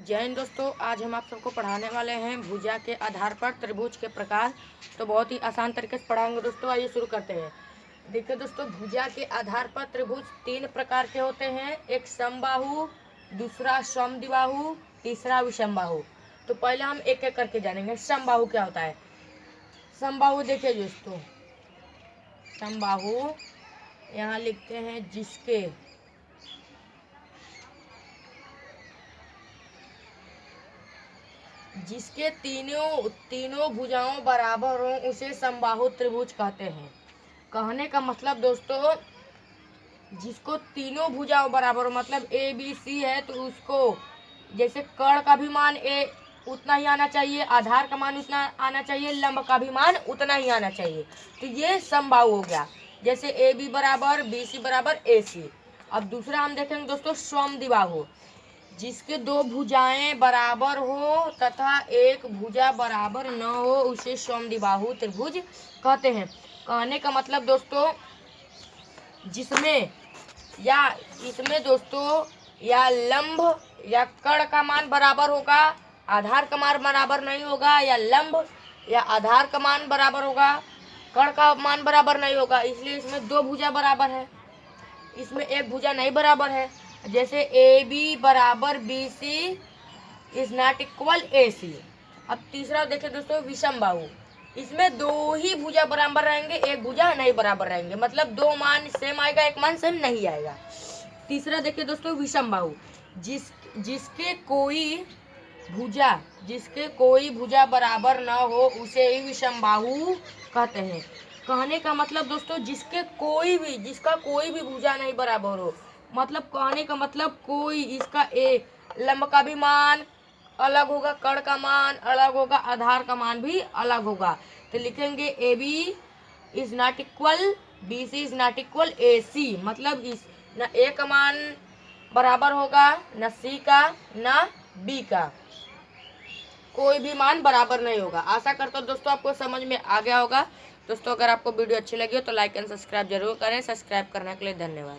जय हिंद दोस्तों, आज हम आप सबको पढ़ाने वाले हैं भुजा के आधार पर त्रिभुज के प्रकार। तो बहुत ही आसान तरीके से पढ़ाएंगे दोस्तों। आइए शुरू करते हैं। देखिए दोस्तों, भुजा के आधार पर त्रिभुज तीन प्रकार के होते हैं। एक समबाहु, दूसरा समद्विबाहु, तीसरा विषमबाहु। तो पहले हम एक एक करके जानेंगे समबाहु क्या होता है। समबाहु देखिए दोस्तों, समबाहु यहाँ लिखते हैं जिसके तीनों भुजाओं बराबर हो उसे समबाहु त्रिभुज कहते हैं। कहने का मतलब दोस्तों, जिसको तीनों भुजाओं बराबर हो, मतलब ए बी सी है तो उसको जैसे कर्ण का भी मान ए उतना ही आना चाहिए, आधार का मान उतना आना चाहिए, लंब का भी मान उतना ही आना चाहिए। तो ये समबाहु हो गया। जैसे ए बी बराबर बी सी बराबर ए सी। अब दूसरा हम देखेंगे दोस्तों समद्विबाहु, जिसके दो भुजाएं बराबर हो तथा एक भुजा बराबर न हो उसे समद्विबाहु त्रिभुज कहते हैं। कहने का मतलब दोस्तों, इसमें दोस्तों या लंब या कर्ण का मान बराबर होगा, आधार का मान बराबर नहीं होगा, या लंब या आधार का मान बराबर होगा, कर्ण का मान बराबर नहीं होगा। इसलिए इसमें दो भुजा बराबर है, इसमें एक भुजा नहीं बराबर है। जैसे ए बी बराबर B C is not equal A C. अब तीसरा देखिए दोस्तों विषमबाहु, इसमें दो ही भुजा बराबर रहेंगे, एक भुजा नहीं बराबर रहेंगे, मतलब दो मान सेम आएगा, एक मान सेम नहीं आएगा। तीसरा देखिए दोस्तों विषमबाहु, जिसके कोई भुजा बराबर न हो उसे ही विषमबाहु कहते हैं। कहने का मतलब दोस्तों, जिसका कोई भी भुजा नहीं बराबर हो, मतलब कहने का मतलब कोई इसका लंब का भी मान अलग होगा, कर्ण का मान अलग होगा, आधार का मान भी अलग होगा। तो लिखेंगे A B is not equal B C is not equal A C, मतलब इस न ए का मान बराबर होगा, न सी का, न बी का, कोई भी मान बराबर नहीं होगा। आशा करता हूँ दोस्तों आपको समझ में आ गया होगा। दोस्तों अगर आपको वीडियो अच्छी लगी हो तो लाइक एंड सब्सक्राइब जरूर करें। सब्सक्राइब करने के लिए धन्यवाद।